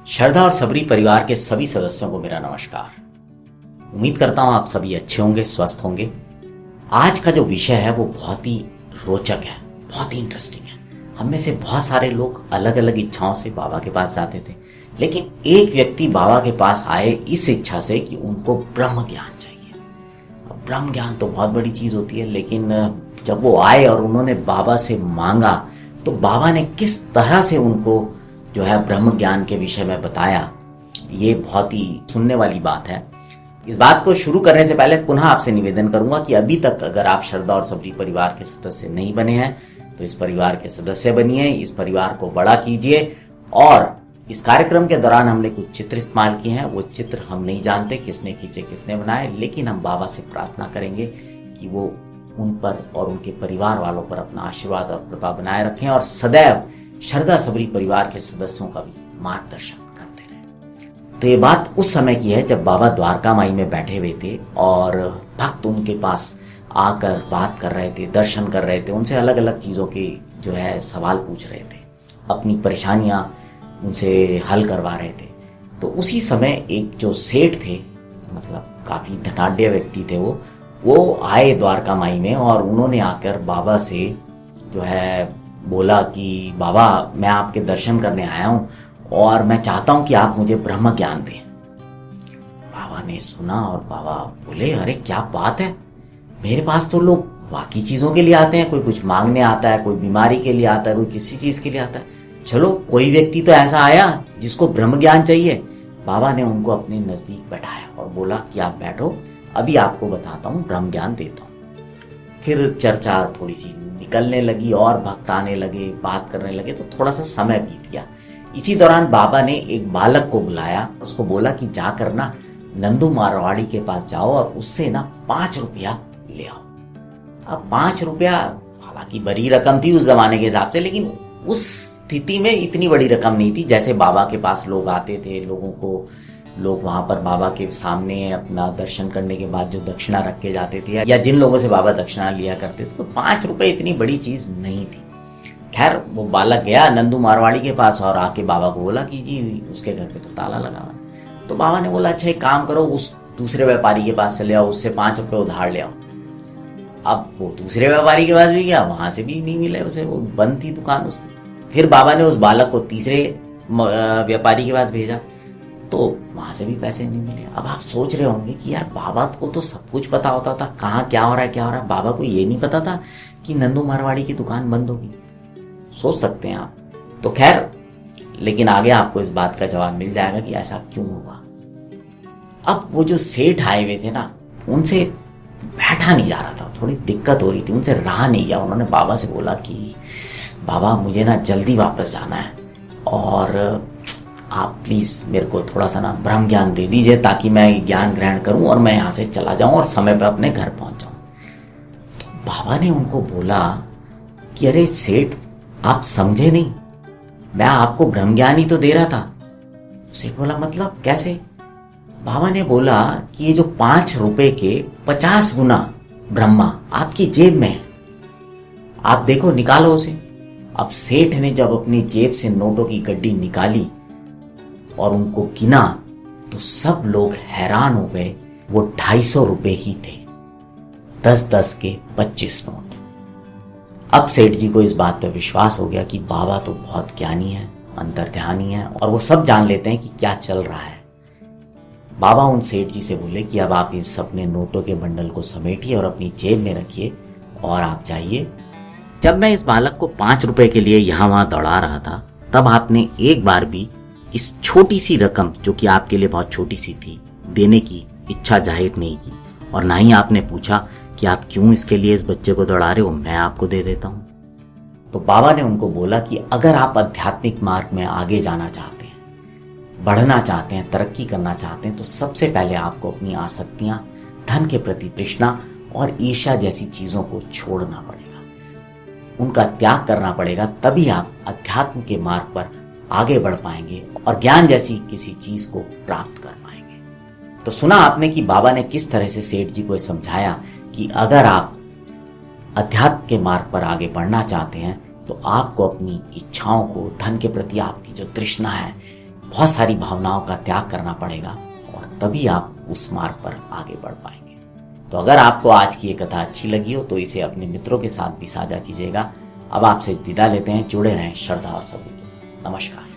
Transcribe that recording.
श्रद्धा और सबरी परिवार के सभी सदस्यों को मेरा नमस्कार। उम्मीद करता हूं आप सभी अच्छे होंगे, स्वस्थ होंगे। आज का जो विषय है वो बहुत ही रोचक है, बहुत ही इंटरेस्टिंग है। हम में से बहुत सारे लोग अलग अलग इच्छाओं से बाबा के पास जाते थे, लेकिन एक व्यक्ति बाबा के पास आए इस इच्छा से कि उनको ब्रह्म ज्ञान चाहिए। अब ब्रह्म ज्ञान तो बहुत बड़ी चीज होती है, लेकिन जब वो आए और उन्होंने बाबा से मांगा तो बाबा ने किस तरह से उनको जो है ब्रह्म ज्ञान के विषय में बताया, ये बहुत ही सुनने वाली बात है। इस बात को शुरू करने से पहले पुनः आपसे निवेदन करूंगा कि अभी तक अगर आप श्रद्धा और सबरी परिवार के सदस्य नहीं बने हैं तो इस परिवार के सदस्य बनिए, इस परिवार को बड़ा कीजिए। और इस कार्यक्रम के दौरान हमने कुछ चित्र इस्तेमाल किए हैं। वो चित्र हम नहीं जानते किसने खींचे, किसने बनाए, लेकिन हम बाबा से प्रार्थना करेंगे कि वो उन पर और उनके परिवार वालों पर अपना आशीर्वाद और कृपा बनाए रखें और सदैव श्रद्धा सबरी परिवार के सदस्यों का भी मार्गदर्शन करते रहे। तो ये बात उस समय की है जब बाबा द्वारका माई में बैठे हुए थे और भक्त उनके पास आकर बात कर रहे थे, दर्शन कर रहे थे, उनसे अलग अलग चीज़ों के जो है सवाल पूछ रहे थे, अपनी परेशानियां उनसे हल करवा रहे थे। तो उसी समय एक जो सेठ थे, मतलब काफ़ी धनाढ्य व्यक्ति थे, वो आए द्वारका माई में और उन्होंने आकर बाबा से जो है बोला कि बाबा मैं आपके दर्शन करने आया हूं और मैं चाहता हूं कि आप मुझे ब्रह्म ज्ञान दें। बाबा ने सुना और बाबा बोले, अरे क्या बात है, मेरे पास तो लोग बाकी चीजों के लिए आते हैं, कोई कुछ मांगने आता है, कोई बीमारी के लिए आता है, कोई किसी चीज के लिए आता है, चलो कोई व्यक्ति तो ऐसा आया जिसको ब्रह्म ज्ञान चाहिए। बाबा ने उनको अपने नजदीक बैठाया और बोला कि आप बैठो, अभी आपको बताता हूँ, ब्रह्म ज्ञान देता हूँ। फिर चर्चा थोड़ी सी निकलने लगी और भक्त आने लगे, बात करने लगे, तो थोड़ा सा समय बीत गया। इसी दौरान बाबा ने एक बालक को बुलाया, उसको बोला कि जाकर ना नंदू मारवाड़ी के पास जाओ और उससे ना 5 रुपया ले आओ। अब 5 रुपया हालांकि बड़ी रकम थी उस जमाने के हिसाब से, लेकिन उस स्थिति में इतनी बड़ी रकम नहीं थी। जैसे बाबा के पास लोग आते थे, लोग वहां पर बाबा के सामने अपना दर्शन करने के बाद जो दक्षिणा रख के जाते थे, या जिन लोगों से बाबा दक्षिणा लिया करते थे, तो 5 रुपए इतनी बड़ी चीज नहीं थी। खैर वो बालक गया नंदू मारवाड़ी के पास और आके बाबा को बोला कि जी उसके घर पे तो ताला लगा हुआ है। तो बाबा ने बोला, अच्छा एक काम करो, उस दूसरे व्यापारी के पास चले आओ, उससे 5 रुपए उधार ले आओ। अब वो दूसरे व्यापारी के पास भी गया, वहां से भी नहीं मिले उसे, वो बंद थी दुकान उसकी। फिर बाबा ने उस बालक को तीसरे व्यापारी के पास भेजा, तो वहां से भी पैसे नहीं मिले। अब आप सोच रहे होंगे कि यार बाबा को तो सब कुछ पता होता था, कहाँ क्या हो रहा है क्या हो रहा है, बाबा को ये नहीं पता था कि नंदू मारवाड़ी की दुकान बंद होगी। सोच सकते हैं आप। तो खैर, लेकिन आगे आपको इस बात का जवाब मिल जाएगा कि ऐसा क्यों हुआ। अब वो जो सेठ आए हुए थे ना, उनसे बैठा नहीं जा रहा था, थोड़ी दिक्कत हो रही थी, उनसे रहा नहीं गया। उन्होंने बाबा से बोला कि बाबा मुझे ना जल्दी वापस जाना है और आप प्लीज मेरे को थोड़ा सा ना ब्रह्म ज्ञान दे दीजिए ताकि मैं ज्ञान ग्रहण करूं और मैं यहाँ से चला जाऊं और समय पर अपने घर पहुंच जाऊं। तो बाबा ने उनको बोला कि अरे सेठ, आप समझे नहीं, मैं आपको ब्रह्म ज्ञान ही तो दे रहा था। सेठ बोला, मतलब कैसे? बाबा ने बोला कि ये जो 5 रुपए के 50 गुना ब्रह्मा आपकी जेब में है, आप देखो, निकालो उसे। अब सेठ ने जब अपनी जेब से नोटों की गड्डी निकाली और उनको गिना तो सब लोग हैरान हो गए। वो 250 रुपए ही थे, 10-10 के 25 नोट। अब सेठ जी को इस बात पर विश्वास हो गया कि बाबा तो बहुत ज्ञानी है, अंतर्ध्यानी है और वो सब जान लेते हैं कि क्या चल रहा है। बाबा उन सेठ जी से बोले कि अब आप इस अपने नोटों के बंडल को समेटिए और अपनी जेब में रखिए और आप जाइए। जब मैं इस बालक को 5 रुपए के लिए यहाँ वहां दौड़ा रहा था, तब आपने एक बार भी इस छोटी सी रकम, जो कि आपके लिए बहुत छोटी सी थी, देने की इच्छा जाहिर नहीं की और ना ही आपने पूछा कि आप क्यों इसके लिए इस बच्चे को दौड़ा रहे हो, मैं आपको दे देता हूं। तो बाबा ने उनको बोला कि अगर आप आध्यात्मिक मार्ग में आगे जाना चाहते हैं, बढ़ना चाहते हैं, तरक्की करना चाहते हैं, तो सबसे पहले आपको अपनी आसक्तियां, धन के प्रति तृष्णा और ईर्ष्या जैसी चीजों को छोड़ना पड़ेगा, उनका त्याग करना पड़ेगा। तभी आप अध्यात्म के मार्ग पर आगे बढ़ पाएंगे और ज्ञान जैसी किसी चीज को प्राप्त कर पाएंगे। तो सुना आपने कि बाबा ने किस तरह से सेठ जी को समझाया कि अगर आप अध्यात्म के मार्ग पर आगे बढ़ना चाहते हैं तो आपको अपनी इच्छाओं को, धन के प्रति आपकी जो तृष्णा है, बहुत सारी भावनाओं का त्याग करना पड़ेगा और तभी आप उस मार्ग पर आगे बढ़ पाएंगे। तो अगर आपको आज की ये कथा अच्छी लगी हो तो इसे अपने मित्रों के साथ भी साझा कीजिएगा। अब आपसे विदा लेते हैं, जुड़े रहें श्रद्धा और सभी के साथ। नमस्कार।